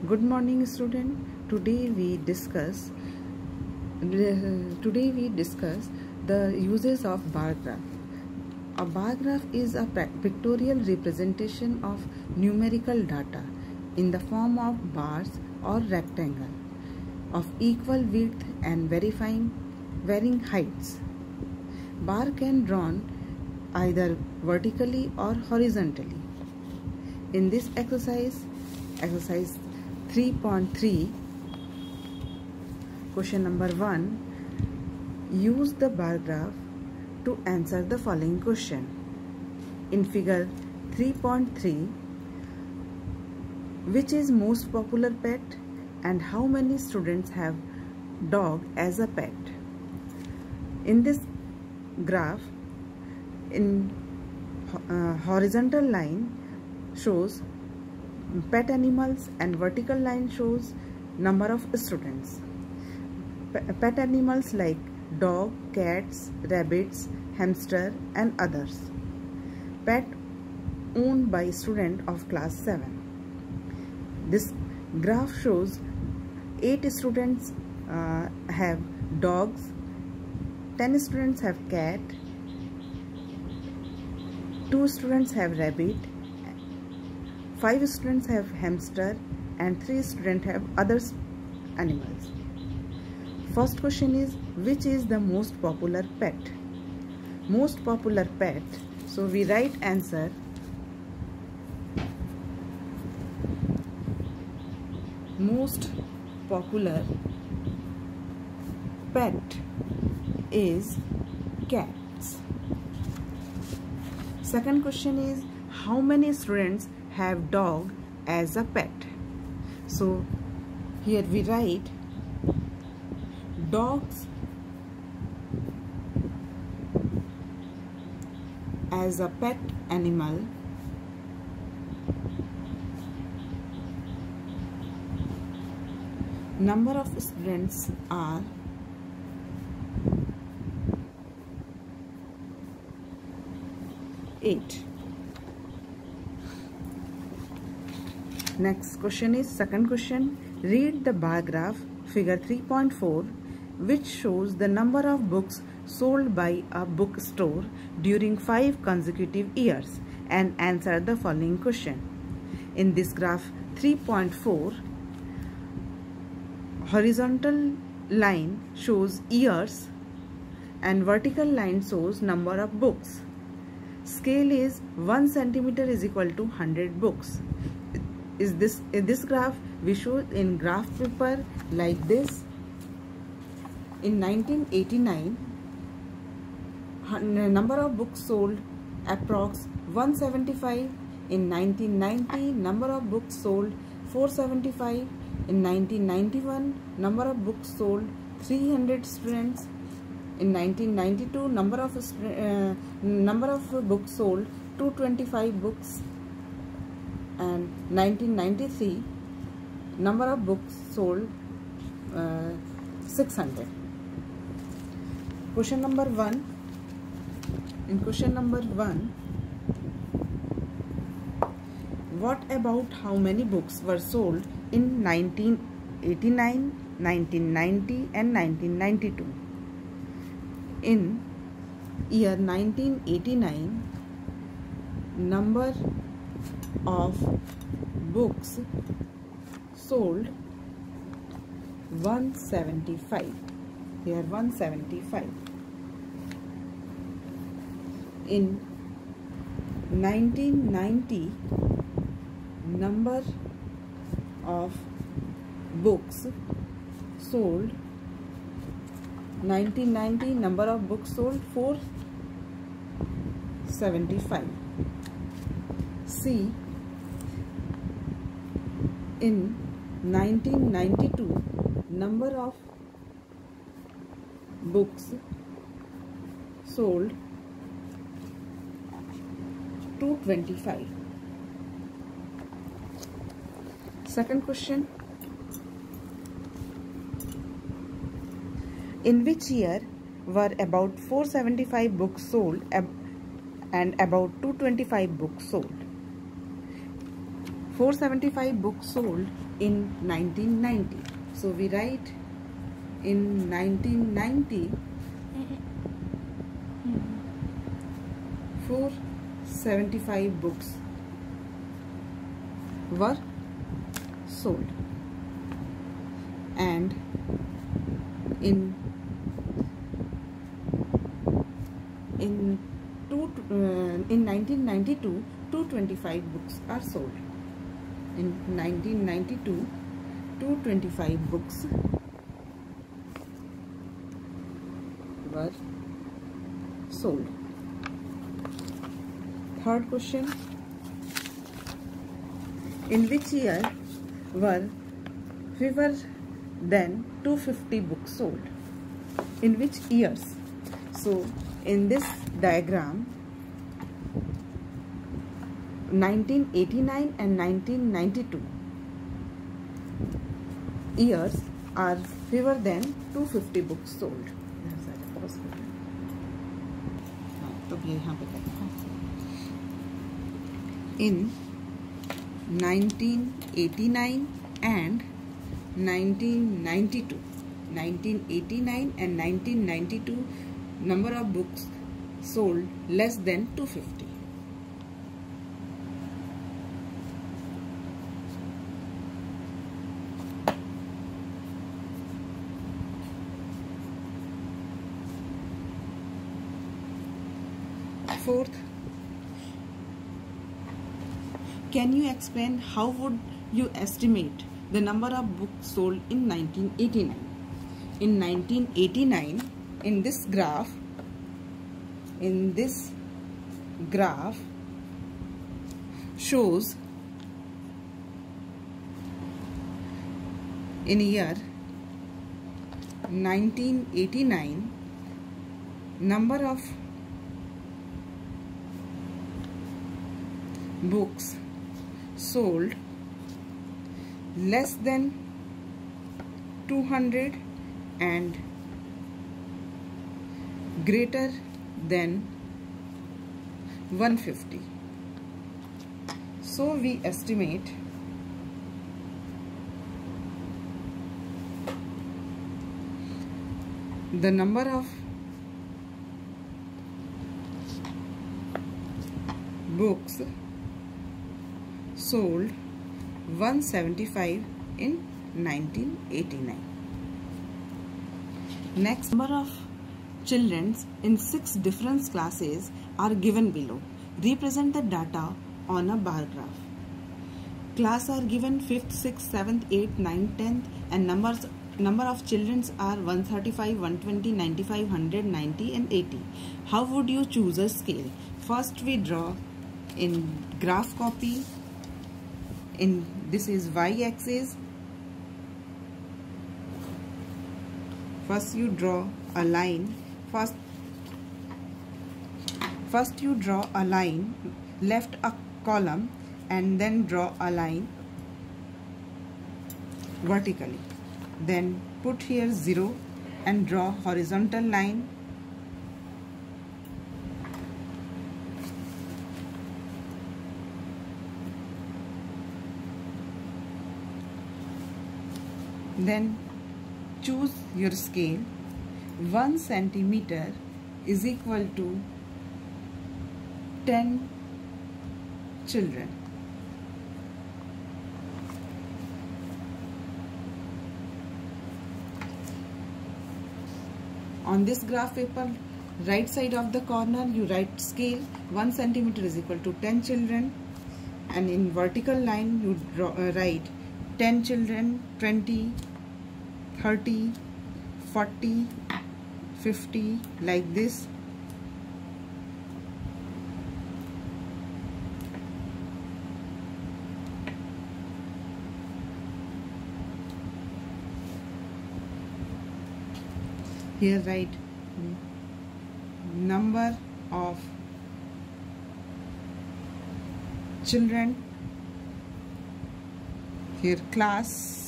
Good morning, student. Today we discuss the uses of bar graph. A bar graph is a pictorial representation of numerical data in the form of bars or rectangle of equal width and varying heights. Bar can drawn either vertically or horizontally. In this exercise 3.3, question number 1, use the bar graph to answer the following question. In figure 3.3, which is most popular pet and how many students have dog as a pet? In this graph, in horizontal line shows pet animals and vertical line shows number of students. Pet animals like dog, cats, rabbits, hamster and others. Pet owned by student of class 7. This graph shows 8 students have dogs, 10 students have cat, 2 students have rabbit, 5 students have hamster and 3 students have other animals. First question is, which is the most popular pet? Most popular pet, so we write answer most popular pet is cats. Second question is, how many students have dog as a pet? So here we write dogs as a pet animal number of students are 8. Next question is second question. Read the bar graph figure 3.4 which shows the number of books sold by a bookstore during 5 consecutive years and answer the following question. In this graph 3.4, horizontal line shows years and vertical line shows number of books. Scale is 1 centimeter is equal to 100 books. In this graph we show in graph paper like this. In 1989, number of books sold approx 175. In 1990, number of books sold 475. In 1991, number of books sold 300 students. In 1992, number of books sold 225 books. And 1993, number of books sold 600. Question number 1. In question number 1, what about how many books were sold in 1989, 1990 and 1992? In year 1989, number of books sold 175. Here 175. In 1990, number of books sold 475. C. In 1992, number of books sold 225. Second question. In which year were about 475 books sold and about 225 books sold? 475 books sold in 1990. So we write in 1990 475 books were sold, and in 1992 225 books are sold. In 1992 225 books were sold. Third question, in which year were fewer than 250 books sold? In which years? So in this diagram, 1989 and 1992 years are fewer than 250 books sold. In 1989 and 1992, 1989 and 1992 number of books sold less than 250. Fourth, can you explain how would you estimate the number of books sold in 1989? In 1989, in this graph shows in year 1989 number of books sold less than 200 and greater than 150. So we estimate the number of books sold 175 in 1989. Next, number of children in 6 different classes are given below. Represent the data on a bar graph. Class are given 5th, 6th, 7th, 8th, 9th, 10th, and number of children are 135, 120, 95, 100, 90 and 80. How would you choose a scale? First we draw in graph copy. In this is y-axis. First you draw a line. First you draw a line, left a column, and then draw a line vertically. Then put here 0 and draw horizontal line. Then choose your scale. 1 centimeter is equal to 10 children. On this graph paper, right side of the corner you write scale. 1 centimeter is equal to 10 children, and in vertical line you write 10 children, 20, 30, 40, 50, like this. Here write number of children. Here class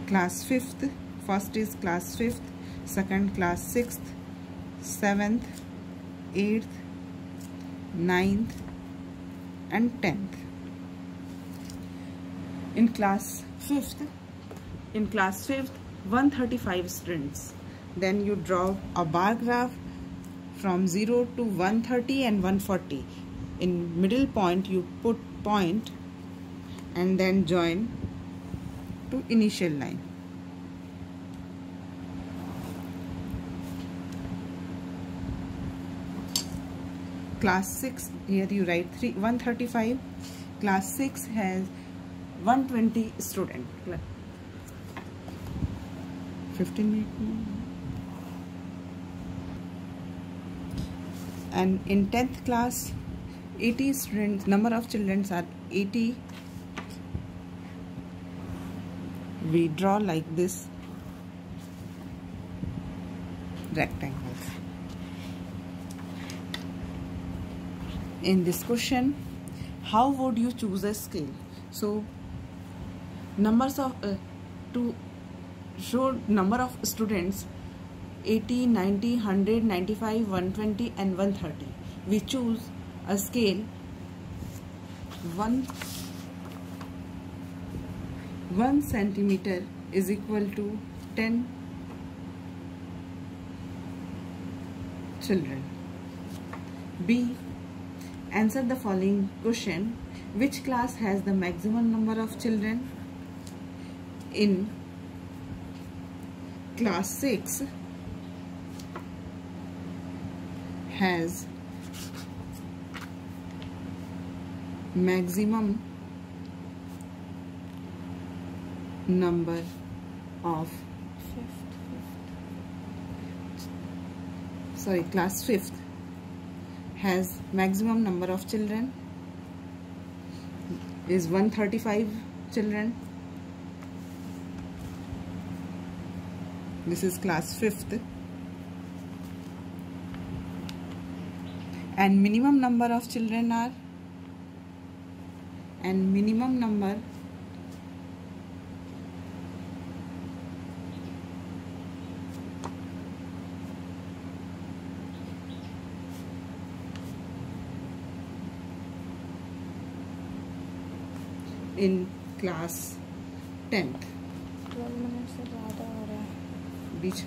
5th. First is class 5th, second class 6th, 7th, 8th, 9th, and 10th. In class 5th, 135 students. Then you draw a bar graph from 0 to 130 and 140. In middle point you put point and then join to initial line. Class 6, here you write 135. Class 6 has 120 students. 15 minutes. And in 10th class, 80 students, number of children are 80. We draw like this rectangles. In this question, how would you choose a scale? So, numbers of to show number of students 80, 90, 100, 95, 120 and 130. We choose a scale 1 centimeter is equal to 10 children. B. Answer the following question. Which class has the maximum number of children? In class 6 has maximum number of class 5th has maximum number of children is 135 children. This is class 5th. And minimum number of children are, and minimum number in class 10th. 12 minute से ज़्यादा हो रहा है बीच